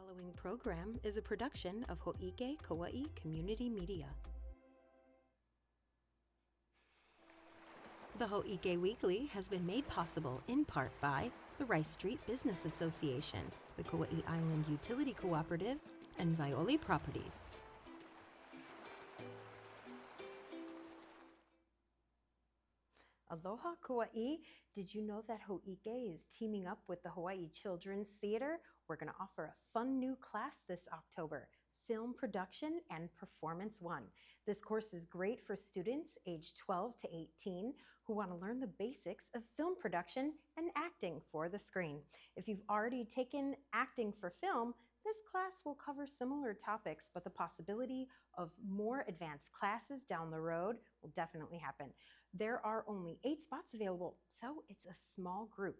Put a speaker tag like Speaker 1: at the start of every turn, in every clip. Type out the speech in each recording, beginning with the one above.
Speaker 1: following program is a production of Hōʻike Kauaʻi Community Media. The Hōʻike Weekly has been made possible in part by the Rice Street Business Association, the Kauaʻi Island Utility Cooperative, and Violi Properties. Aloha Kauaʻi! Did you know that Hōʻike is teaming up with the Hawaii Children's Theater? We're going to offer a fun new class this October, Film Production and Performance 1. This course is great for students aged 12 to 18 who want to learn the basics of film production and acting for the screen. If you've already taken acting for film, this class will cover similar topics, but the possibility of more advanced classes down the road will definitely happen. There are only 8 spots available, so it's a small group.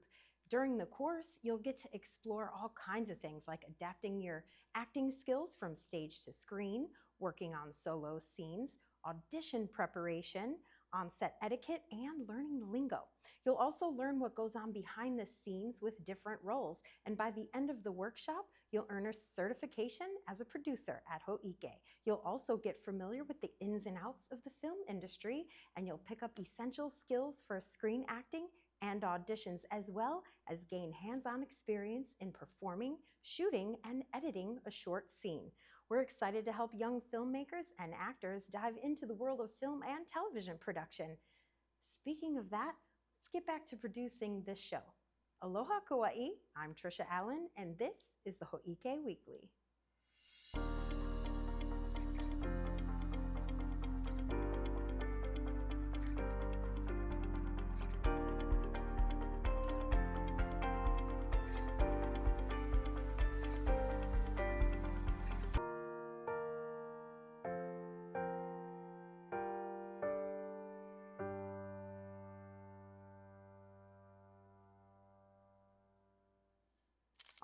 Speaker 1: During the course, you'll get to explore all kinds of things like adapting your acting skills from stage to screen, working on solo scenes, audition preparation, on-set etiquette, and learning the lingo. You'll also learn what goes on behind the scenes with different roles, and by the end of the workshop, you'll earn a certification as a producer at Hōʻike. You'll also get familiar with the ins and outs of the film industry, and you'll pick up essential skills for screen acting and auditions, as well as gain hands-on experience in performing, shooting, and editing a short scene. We're excited to help young filmmakers and actors dive into the world of film and television production. Speaking of that, let's get back to producing this show. Aloha Kauaʻi, I'm Trisha Allen, and this is the Hōʻike Weekly.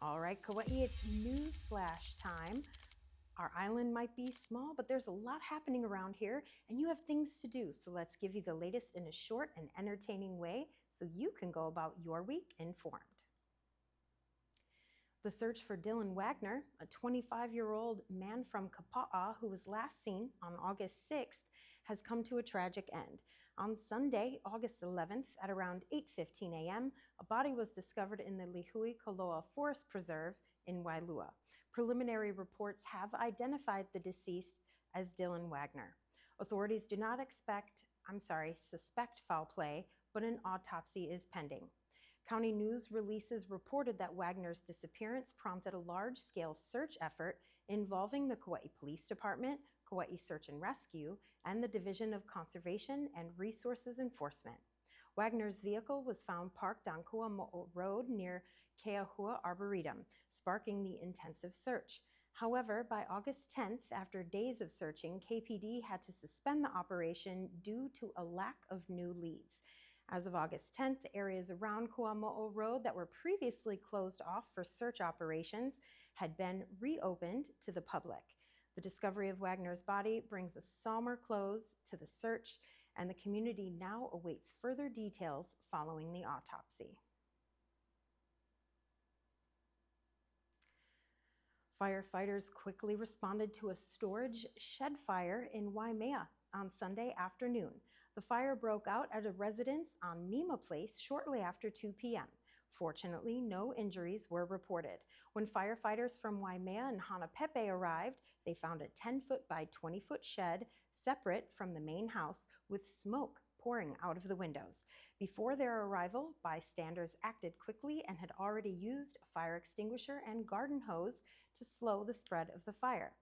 Speaker 1: All right, Kauaʻi, it's Newsflash time. Our island might be small, but there's a lot happening around here, and you have things to do. So let's give you the latest in a short and entertaining way so you can go about your week informed. The search for Dylan Wagner, a 25-year-old man from Kauaʻi who was last seen on August 6th, has come to a tragic end. On Sunday, August 11th, at around 8:15 a.m., a body was discovered in the Lihu Forest Preserve in Wailua. Preliminary reports have identified the deceased as Dylan Wagner. Authorities do not suspect foul play, but an autopsy is pending. County news releases reported that Wagner's disappearance prompted a large-scale search effort involving the Kauaʻi Police Department, Kauaʻi Search and Rescue, and the Division of Conservation and Resources Enforcement. Wagner's vehicle was found parked on Kuamo'o Road near Keahua Arboretum, sparking the intensive search. However, by August 10th, after days of searching, KPD had to suspend the operation due to a lack of new leads. As of August 10th, areas around Kuamo'o Road that were previously closed off for search operations had been reopened to the public. The discovery of Wagner's body brings a somber close to the search, and the community now awaits further details following the autopsy. Firefighters quickly responded to a storage shed fire in Waimea on Sunday afternoon. The fire broke out at a residence on Mima Place shortly after 2 p.m. Fortunately, no injuries were reported. When firefighters from Waimea and Hanapepe arrived, they found a 10-foot by 20-foot shed separate from the main house with smoke pouring out of the windows. Before their arrival, bystanders acted quickly and had already used a fire extinguisher and garden hose to slow the spread of the fire.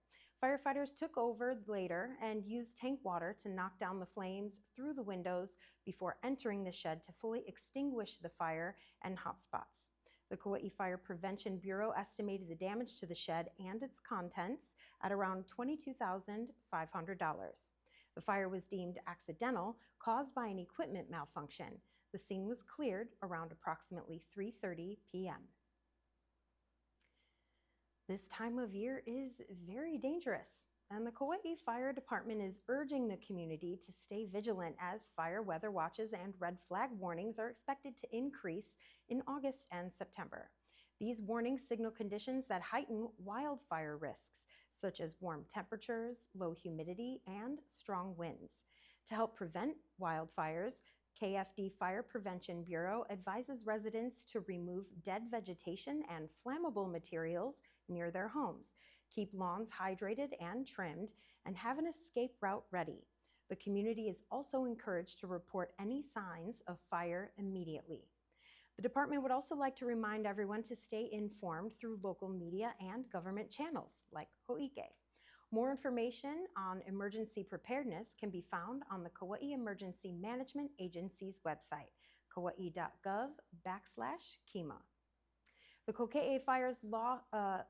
Speaker 1: Firefighters took over later and used tank water to knock down the flames through the windows before entering the shed to fully extinguish the fire and hot spots. The Kauaʻi Fire Prevention Bureau estimated the damage to the shed and its contents at around $22,500. The fire was deemed accidental, caused by an equipment malfunction. The scene was cleared around approximately 3:30 p.m. This time of year is very dangerous, and the Kauaʻi Fire Department is urging the community to stay vigilant as fire weather watches and red flag warnings are expected to increase in August and September. These warning signal conditions that heighten wildfire risks, such as warm temperatures, low humidity, and strong winds. To help prevent wildfires, KFD Fire Prevention Bureau advises residents to remove dead vegetation and flammable materials near their homes, keep lawns hydrated and trimmed, and have an escape route ready. The community is also encouraged to report any signs of fire immediately. The department would also like to remind everyone to stay informed through local media and government channels like Hōʻike. More information on emergency preparedness can be found on the Kauaʻi Emergency Management Agency's website, kauaʻi.gov/KEMA. The Koʻolau fires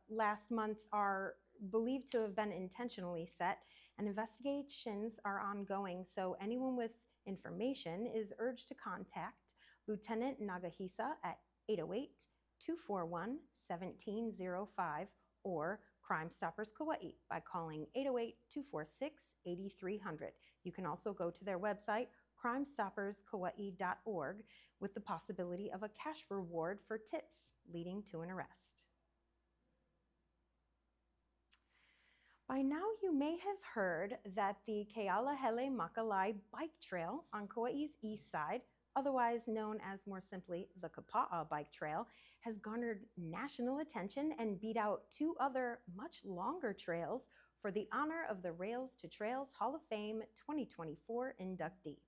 Speaker 1: last month are believed to have been intentionally set, and investigations are ongoing, so anyone with information is urged to contact Lieutenant Nagahisa at 808-241-1705 or Crime Stoppers Kauaʻi by calling 808-246-8300. You can also go to their website, crimestopperskauaʻi.org, with the possibility of a cash reward for tips leading to an arrest. By now, you may have heard that the Kealahele Makalai bike trail on Kauaʻi's east side, otherwise known as more simply the Kapa'a Bike Trail, has garnered national attention and beat out two other much longer trails for the honor of the Rails to Trails Hall of Fame 2024 inductee.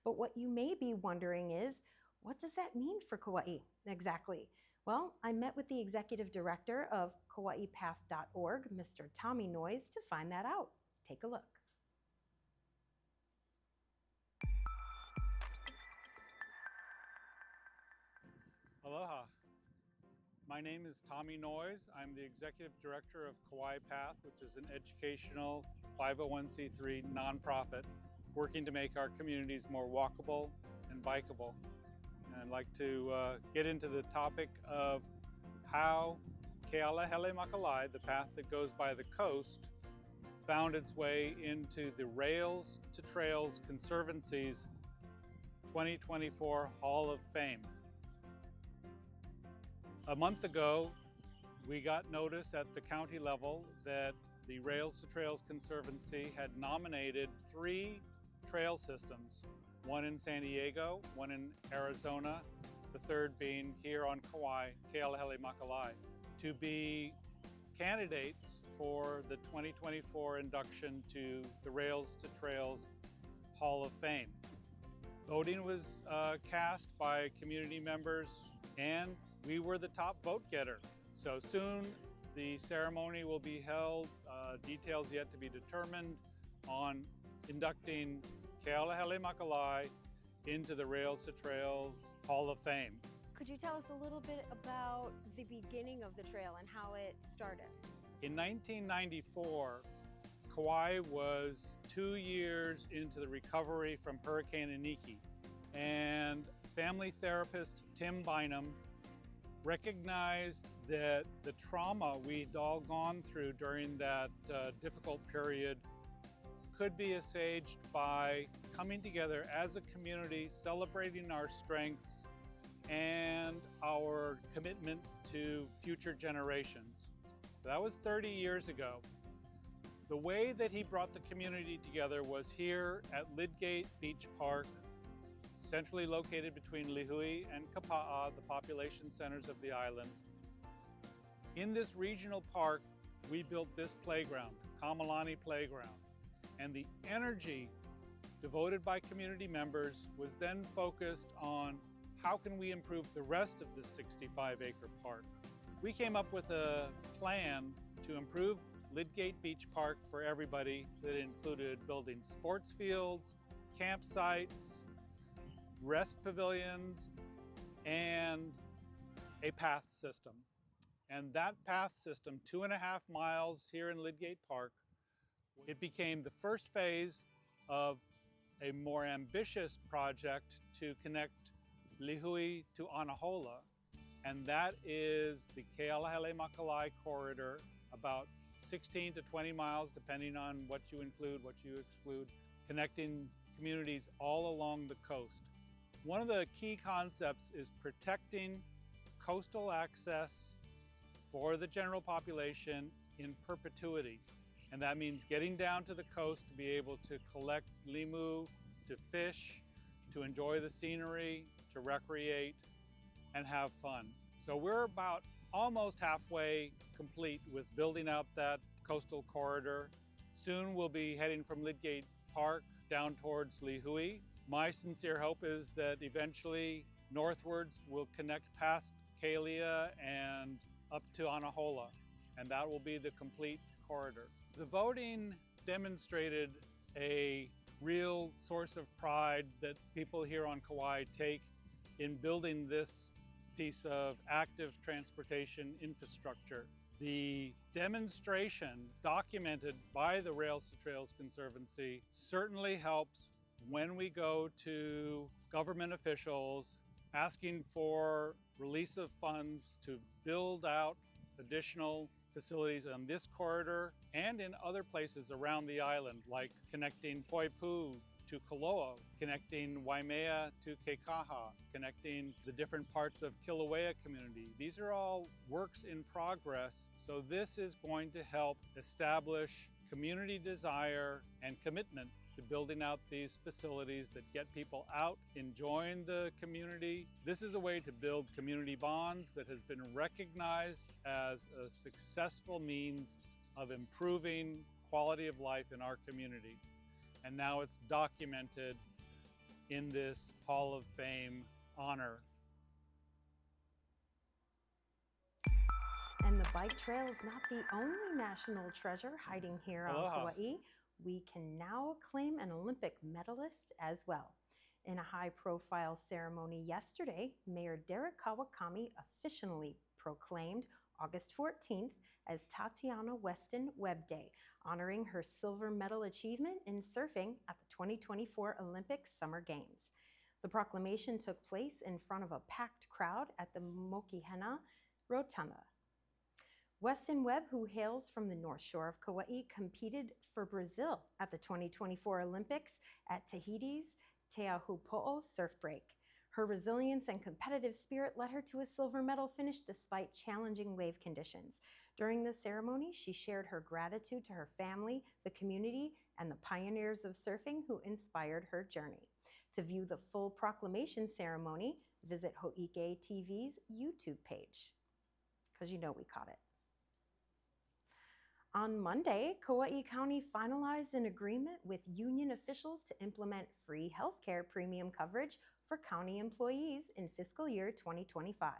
Speaker 1: But what you may be wondering is, what does that mean for Kauaʻi exactly? Well, I met with the executive director of KauaʻiPath.org, Mr. Tommy Noyes, to find that out. Take a look.
Speaker 2: Aloha. My name is Tommy Noyes. I'm the executive director of Kauaʻi Path, which is an educational 501c3 nonprofit working to make our communities more walkable and bikeable. And I'd like to get into the topic of how Kealahele Makalai, the path that goes by the coast, found its way into the Rails to Trails Conservancy's 2024 Hall of Fame. A month ago, we got notice at the county level that the Rails to Trails Conservancy had nominated 3 trail systems, one in San Diego, one in Arizona, the third being here on Kauai, Kealahele Makalai, to be candidates for the 2024 induction to the Rails to Trails Hall of Fame. Voting was cast by community members, and we were the top vote getter. So soon the ceremony will be held, details yet to be determined, on inducting Kealahele Makalai into the Rails to Trails Hall of Fame.
Speaker 1: Could you tell us a little bit about the beginning of the trail and how it started?
Speaker 2: In 1994, Kauai was 2 years into the recovery from Hurricane Iniki, and family therapist Tim Bynum recognized that the trauma we'd all gone through during that difficult period could be assuaged by coming together as a community, celebrating our strengths and our commitment to future generations. That was 30 years ago. The way that he brought the community together was here at Lidgate Beach Park, centrally located between Lihui and Kapa'a, the population centers of the island. In this regional park, we built this playground, Kamalani Playground, and the energy devoted by community members was then focused on how can we improve the rest of this 65-acre park. We came up with a plan to improve Lidgate Beach Park for everybody that included building sports fields, campsites, rest pavilions, and a path system. And that path system, 2.5 miles here in Lidgate Park, it became the first phase of a more ambitious project to connect Lihui to Anahola, and that is the Kealahele Makalai corridor, about 16 to 20 miles, depending on what you include, what you exclude, connecting communities all along the coast. One of the key concepts is protecting coastal access for the general population in perpetuity. And that means getting down to the coast to be able to collect limu, to fish, to enjoy the scenery, to recreate, and have fun. So we're about almost halfway complete with building out that coastal corridor. Soon we'll be heading from Lidgate Park down towards Lihui. My sincere hope is that eventually northwards we'll connect past Kalia and up to Anahola, and that will be the complete corridor. The voting demonstrated a real source of pride that people here on Kauaʻi take in building this piece of active transportation infrastructure. The demonstration documented by the Rails to Trails Conservancy certainly helps when we go to government officials asking for release of funds to build out additional facilities on this corridor and in other places around the island, like connecting Poipu to Koʻolau, connecting Waimea to Keikaha, connecting the different parts of Kilauea community. These are all works in progress, so this is going to help establish community desire and commitment to building out these facilities that get people out, enjoying the community. This is a way to build community bonds that has been recognized as a successful means of improving quality of life in our community. And now it's documented in this Hall of Fame honor.
Speaker 1: And the bike trail is not the only national treasure hiding here on Kauaʻi. We can now claim an Olympic medalist as well. In a high-profile ceremony yesterday, Mayor Derek Kawakami officially proclaimed August 14th as Tatiana Weston-Webb Day, honoring her silver medal achievement in surfing at the 2024 Olympic Summer Games. The proclamation took place in front of a packed crowd at the Mokihena Rotunda. Weston-Webb, who hails from the North Shore of Kauaʻi, competed for Brazil at the 2024 Olympics at Tahiti's Te Ahupo'o surf break. Her resilience and competitive spirit led her to a silver medal finish despite challenging wave conditions. During the ceremony, she shared her gratitude to her family, the community, and the pioneers of surfing who inspired her journey. To view the full proclamation ceremony, visit Hōʻike TV's YouTube page, because you know we caught it. On Monday, Kauaʻi County finalized an agreement with union officials to implement free healthcare premium coverage for county employees in fiscal year 2025.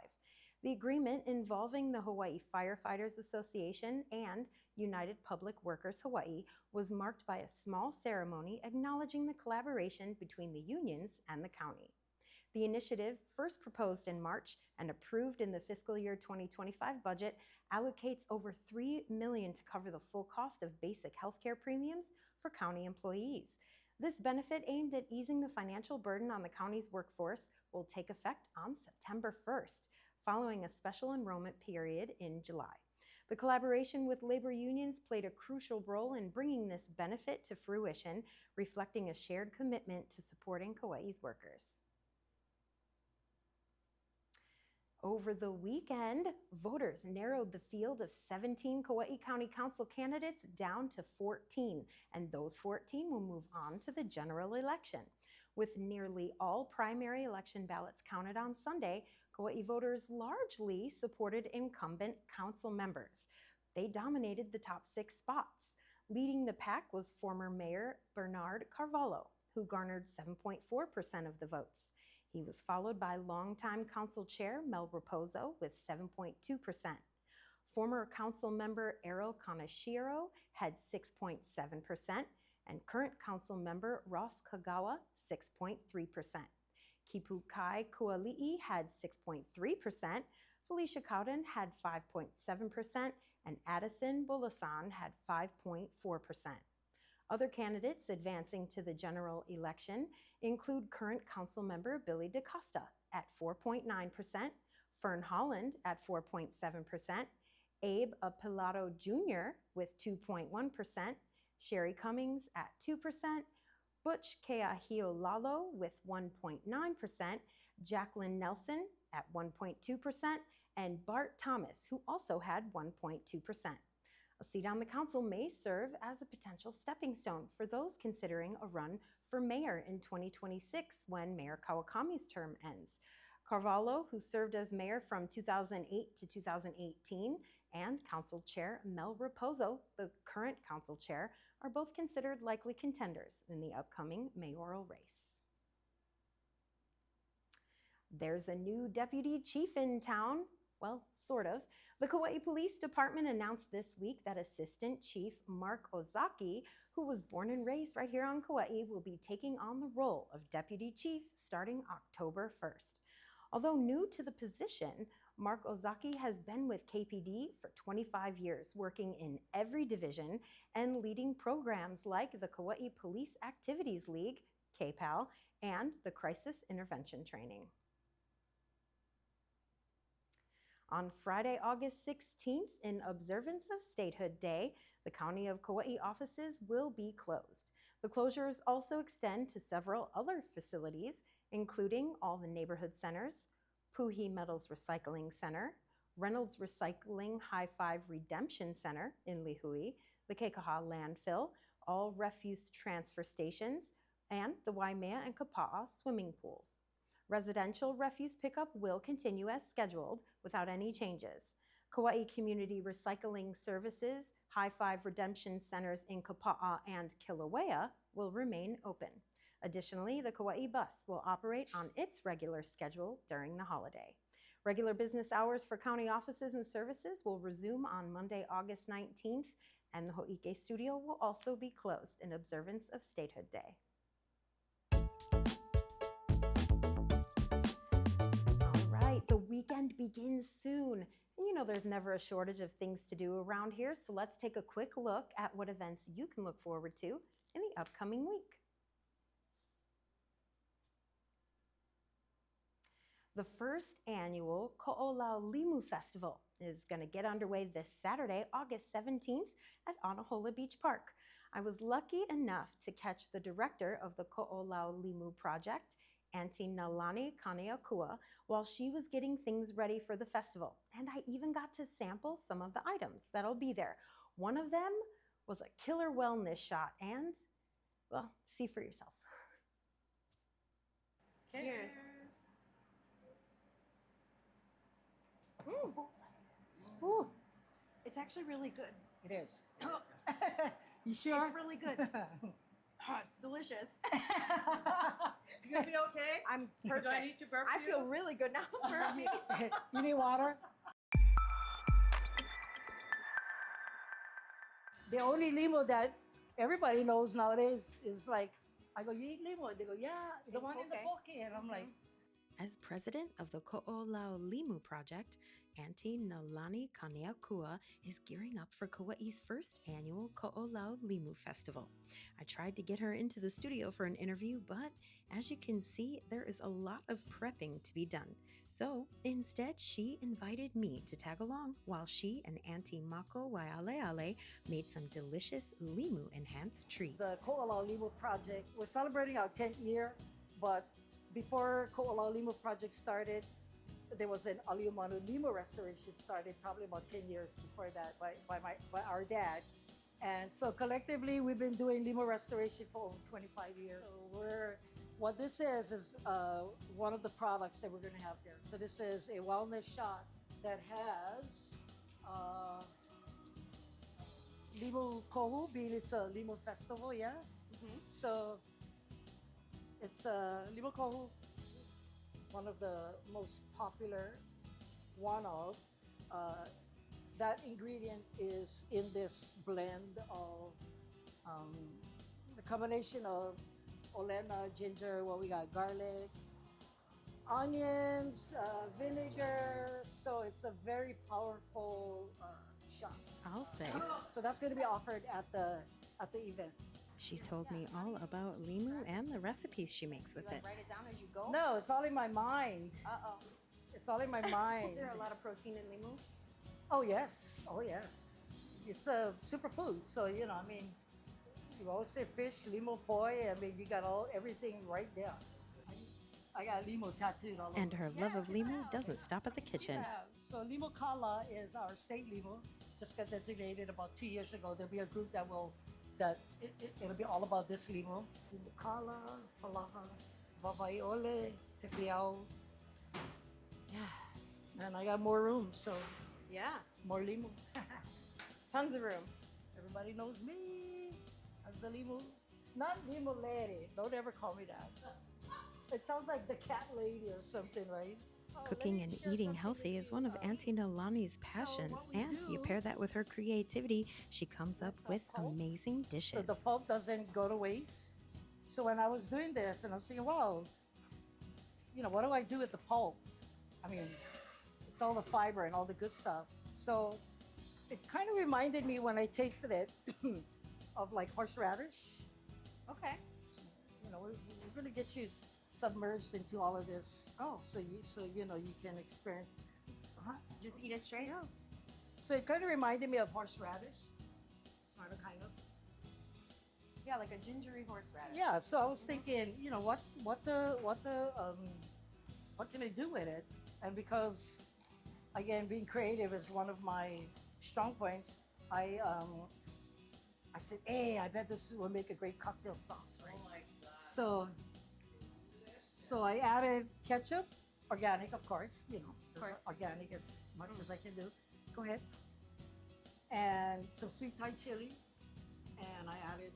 Speaker 1: The agreement, involving the Hawaii Firefighters Association and United Public Workers Hawaii, was marked by a small ceremony acknowledging the collaboration between the unions and the county. The initiative, first proposed in March and approved in the fiscal year 2025 budget, allocates over $3 million to cover the full cost of basic healthcare premiums for county employees. This benefit, aimed at easing the financial burden on the county's workforce, will take effect on September 1st, following a special enrollment period in July. The collaboration with labor unions played a crucial role in bringing this benefit to fruition, reflecting a shared commitment to supporting Kauaʻi's workers. Over the weekend, voters narrowed the field of 17 Kauaʻi County Council candidates down to 14, and those 14 will move on to the general election. With nearly all primary election ballots counted on Sunday, Kauaʻi voters largely supported incumbent council members. They dominated the top 6 spots. Leading the pack was former Mayor Bernard Carvalho, who garnered 7.4% of the votes. He was followed by longtime council chair Mel Raposo with 7.2%. Former council member Errol Kaneshiro had 6.7%, and current council member Ross Kagawa 6.3%. Kipukai Kuali'i had 6.3%, Felicia Cowden had 5.7%, and Addison Bulasan had 5.4%. Other candidates advancing to the general election include current council member Billy DaCosta at 4.9%, Fern Holland at 4.7%, Abe Apilado Jr. with 2.1%, Sherry Cummings at 2%, Butch Keahiolalo with 1.9%, Jacqueline Nelson at 1.2%, and Bart Thomas, who also had 1.2%. A seat on the council may serve as a potential stepping stone for those considering a run for mayor in 2026 when Mayor Kawakami's term ends. Carvalho, who served as mayor from 2008 to 2018, and Council Chair Mel Raposo, the current council chair, are both considered likely contenders in the upcoming mayoral race. There's a new deputy chief in town. Well, sort of. The Kauaʻi Police Department announced this week that Assistant Chief Mark Ozaki, who was born and raised right here on Kauaʻi, will be taking on the role of deputy chief starting October 1st. Although new to the position, Mark Ozaki has been with KPD for 25 years, working in every division and leading programs like the Kauaʻi Police Activities League, KPAL, and the Crisis Intervention Training. On Friday, August 16th, in observance of Statehood Day, the County of Kauaʻi offices will be closed. The closures also extend to several other facilities, including all the neighborhood centers, Puhi Metals Recycling Center, Reynolds Recycling High Five Redemption Center in Lihui, the Kekaha Landfill, all refuse transfer stations, and the Waimea and Kapa'a swimming pools. Residential refuse pickup will continue as scheduled without any changes. Kauaʻi Community Recycling Services, High Five Redemption Centers in Kapa'a and Kilauea will remain open. Additionally, the Kauaʻi bus will operate on its regular schedule during the holiday. Regular business hours for county offices and services will resume on Monday, August 19th, and the Hōʻike studio will also be closed in observance of Statehood Day. The weekend begins soon. And you know there's never a shortage of things to do around here, so let's take a quick look at what events you can look forward to in the upcoming week. The first annual Koʻolau Limu Festival is going to get underway this Saturday, August 17th at Anahola Beach Park. I was lucky enough to catch the director of the Koʻolau Limu project, Auntie Nalani Kaneakua, while she was getting things ready for the festival. And I even got to sample some of the items that'll be there. One of them was a killer wellness shot and, well, see for yourself.
Speaker 3: Cheers.
Speaker 4: Ooh,
Speaker 3: It's actually really good.
Speaker 4: it is. You sure?
Speaker 3: It's really good. Oh, it's delicious.
Speaker 5: You gonna be okay?
Speaker 3: I'm
Speaker 5: Do
Speaker 3: perfect.
Speaker 5: I need to burp
Speaker 3: I
Speaker 5: you?
Speaker 3: feel really good now. Perfect.
Speaker 4: You need water? The only limo that everybody knows nowadays is like, I go, you eat limo? And they go, yeah, the one in the poke. And I'm like,
Speaker 1: As president of the Koʻolau Limu project, Auntie Nalani Kaneakua is gearing up for Kauaʻi's first annual Koʻolau Limu Festival. I tried to get her into the studio for an interview, but as you can see, there is a lot of prepping to be done. So instead, she invited me to tag along while she and Auntie Mako Waialeale made some delicious Limu-enhanced treats.
Speaker 4: the Koʻolau Limu project, we're celebrating our 10th year, but before Koʻolau Limu project started, there was an Aliumanu Limu restoration started probably about 10 years before that by our dad. And so collectively, we've been doing Limu restoration for over 25 years. So what this is one of the products that we're going to have here. So this is a wellness shot that has Limu Kohu, being it's a Limu festival, yeah?
Speaker 3: Mm-hmm.
Speaker 4: So it's Limu Kohu, one of the most popular that ingredient is in this blend of a combination of olena, ginger, we got garlic, onions, vinegar. So it's a very powerful shot.
Speaker 1: I'll say.
Speaker 4: So that's going to be offered at the event.
Speaker 1: She told me all about Limu and the recipes she makes with
Speaker 3: You
Speaker 1: it.
Speaker 3: write it down as you go?
Speaker 4: No, it's all in my mind.
Speaker 3: Uh-oh.
Speaker 4: It's all in my mind.
Speaker 3: Is there a lot of protein in limu?
Speaker 4: Oh yes, oh yes. It's a superfood. So you always say fish, limo poi. I mean, you got everything right there. I got limo tattooed all over.
Speaker 1: And her love of Limu doesn't stop at the kitchen.
Speaker 4: So Limu Kala is our state limu. Just got designated about 2 years ago. There'll be a group it'll be all about this limu. Limu Kala, Palaha, Vavaiole, Tepiao. Yeah, and I got more room, so
Speaker 3: Yeah,
Speaker 4: more limu.
Speaker 3: tons of room.
Speaker 4: Everybody knows me as the limu. Not limu lady. Don't ever call me that. It sounds like the cat lady or something, right?
Speaker 1: Cooking and eating healthy is one of Auntie Nolani's passions, and you pair that with her creativity, she comes up with amazing
Speaker 4: So
Speaker 1: dishes.
Speaker 4: the pulp doesn't go to waste. So when I was doing this, and I was thinking, well, what do I do with the pulp? I mean, it's all the fiber and all the good stuff. So it kind of reminded me when I tasted it of like horseradish.
Speaker 3: Okay.
Speaker 4: We're gonna get you submerged into all of this.
Speaker 3: Oh.
Speaker 4: So you can experience.
Speaker 3: Just eat it straight?
Speaker 4: Yeah. So it kind of reminded me of horseradish. Sort of, kind of.
Speaker 3: Yeah, like a gingery horseradish.
Speaker 4: Yeah. So I was thinking, what can I do with it? And because, again, being creative is one of my strong points, I said, hey, I bet this will make a great cocktail sauce, right?
Speaker 5: Oh my God.
Speaker 4: So I added ketchup, organic, of course,
Speaker 3: course.
Speaker 4: organic as much as I can do. Go ahead. And some sweet Thai chili, and I added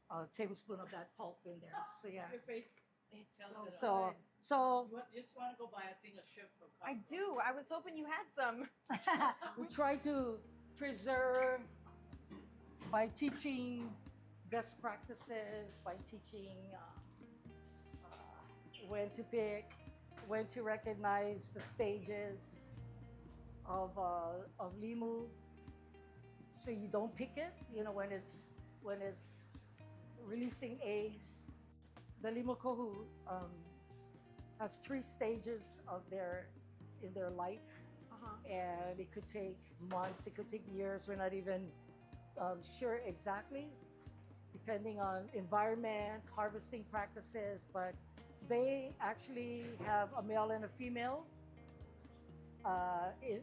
Speaker 4: a tablespoon of that pulp in there. So yeah.
Speaker 5: Your face.
Speaker 3: It's
Speaker 5: tells
Speaker 3: so
Speaker 5: it all.
Speaker 4: So
Speaker 5: You just want to go buy a thing of shrimp from Costco.
Speaker 3: I do. I was hoping you had some.
Speaker 4: we try to preserve by teaching best practices, by teaching when to pick, when to recognize the stages of limu, so you don't pick it. When it's releasing eggs. The limu kohu has 3 stages in their life. And it could take months, it could take years. We're not even sure exactly, depending on environment, harvesting practices. But they actually have a male and a female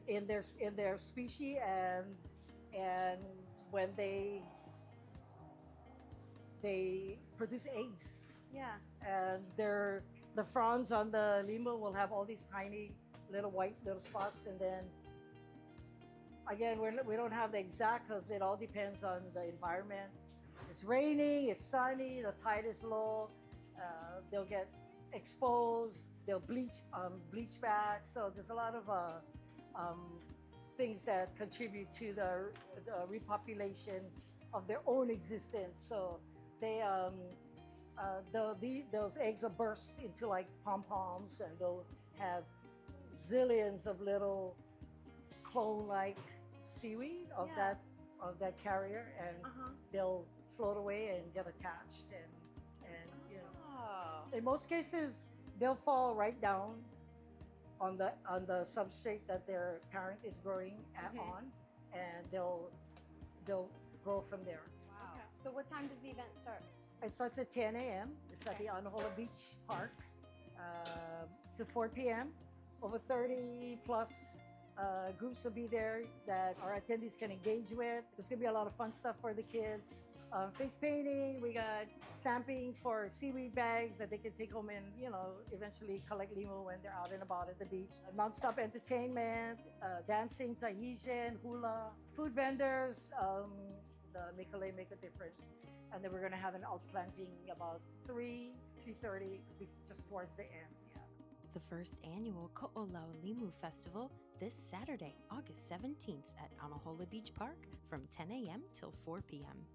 Speaker 4: in their species, and when they produce eggs.
Speaker 3: Yeah.
Speaker 4: And the fronds on the limu will have all these tiny little white little spots, and then again we don't have the exact, because it all depends on the environment. It's raining, it's sunny, the tide is low, they'll get exposed, they'll bleach back. So there's a lot of things that contribute to the repopulation of their own existence. So they those eggs will burst into like pom-poms, and they'll have zillions of little clone-like seaweed of
Speaker 3: Yeah.
Speaker 4: that carrier, and they'll float away and get attached, and
Speaker 3: Oh.
Speaker 4: in most cases they'll fall right down on the substrate that their parent is growing on, and they'll grow from there.
Speaker 3: Wow. So what time does the event start?
Speaker 4: It starts at 10 a.m. It's at the Anahola Beach Park. So 4 p.m. Over 30 plus groups will be there that our attendees can engage with. There's gonna be a lot of fun stuff for the kids. Face painting, we got stamping for seaweed bags that they can take home and, eventually collect limu when they're out and about at the beach. Non-stop entertainment, dancing, Tahitian, hula, food vendors, the Mikale Make a Difference. And then we're gonna have an outplanting about 3:30, just towards the end. Yeah.
Speaker 1: The first annual Koʻolau Limu Festival this Saturday, August 17th at Anahola Beach Park from 10 a.m. till 4 p.m.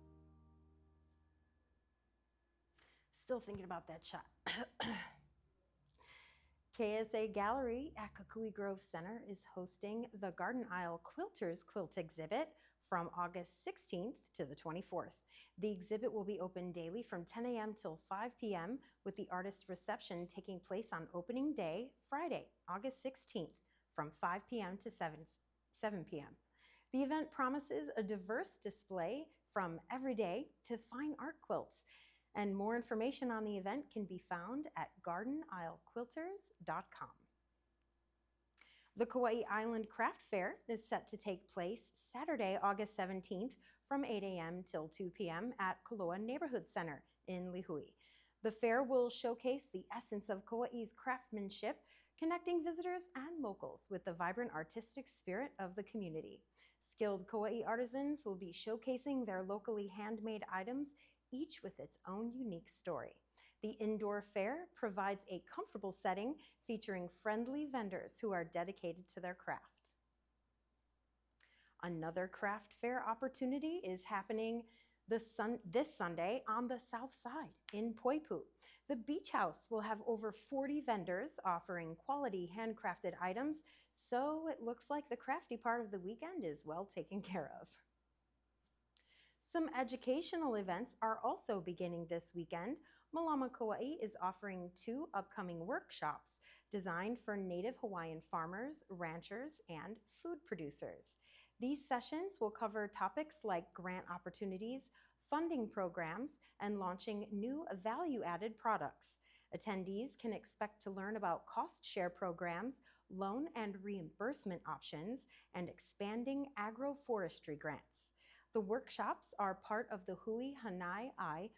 Speaker 1: Still thinking about that shot. KSA Gallery at Kukui Grove Center is hosting the Garden Isle Quilters quilt exhibit from August 16th to the 24th. The exhibit will be open daily from 10 a.m. till 5 p.m. with the artist reception taking place on opening day, Friday, August 16th from 5 p.m. to 7 p.m. The event promises a diverse display from everyday to fine art quilts. And more information on the event can be found at gardenislequilters.com. The Kauaʻi Island Craft Fair is set to take place Saturday, August 17th from 8 a.m. till 2 p.m. at Koʻolau Neighborhood Center in Lihui. The fair will showcase the essence of Kauaʻi's craftsmanship, connecting visitors and locals with the vibrant artistic spirit of the community. Skilled Kauaʻi artisans will be showcasing their locally handmade items, each with its own unique story. The indoor fair provides a comfortable setting featuring friendly vendors who are dedicated to their craft. Another craft fair opportunity is happening this Sunday on the south side in Poipu. The Beach House will have over 40 vendors offering quality handcrafted items, so it looks like the crafty part of the weekend is well taken care of. Some educational events are also beginning this weekend. Malama Kauaʻi is offering 2 upcoming workshops designed for Native Hawaiian farmers, ranchers, and food producers. These sessions will cover topics like grant opportunities, funding programs, and launching new value-added products. Attendees can expect to learn about cost share programs, loan and reimbursement options, and expanding agroforestry grants. The workshops are part of the Hui Hanai Ai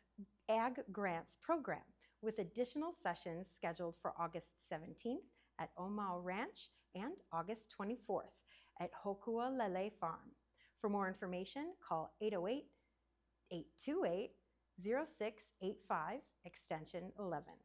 Speaker 1: Ag Grants program, with additional sessions scheduled for August 17th at Omau Ranch and August 24th at Hokua Lele Farm. For more information, call 808-828-0685, extension 11.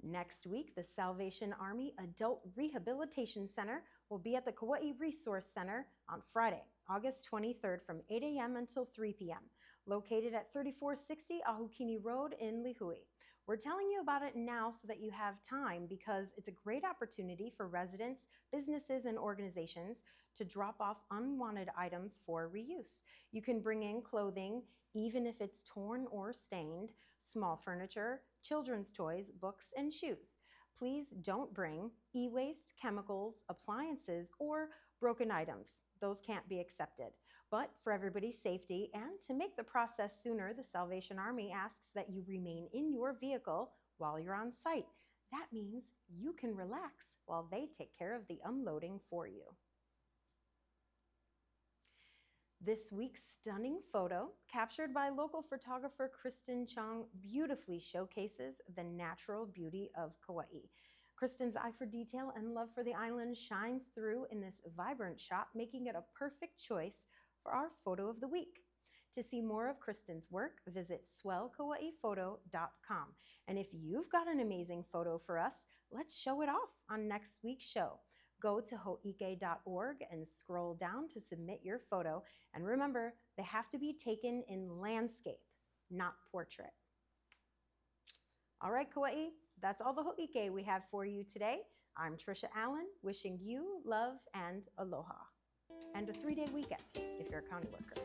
Speaker 1: Next week, the Salvation Army Adult Rehabilitation Center will be at the Kauaʻi Resource Center on Friday, August 23rd from 8 a.m. until 3 p.m., located at 3460 Ahukini Road in Lihui. We're telling you about it now so that you have time, because it's a great opportunity for residents, businesses, and organizations to drop off unwanted items for reuse. You can bring in clothing, even if it's torn or stained, small furniture, children's toys, books, and shoes. Please don't bring e-waste, chemicals, appliances, or broken items. Those can't be accepted. But for everybody's safety and to make the process sooner, the Salvation Army asks that you remain in your vehicle while you're on site. That means you can relax while they take care of the unloading for you. This week's stunning photo, captured by local photographer Kristen Chong, beautifully showcases the natural beauty of Kauaʻi. Kristen's eye for detail and love for the island shines through in this vibrant shot, making it a perfect choice for our photo of the week. To see more of Kristen's work, visit swellkauaiphoto.com. And if you've got an amazing photo for us, let's show it off on next week's show. Go to hōʻike.org and scroll down to submit your photo. And remember, they have to be taken in landscape, not portrait. All right, Kauaʻi, that's all the Hōʻike we have for you today. I'm Trisha Allen, wishing you love and aloha. And a 3-day weekend if you're a county worker.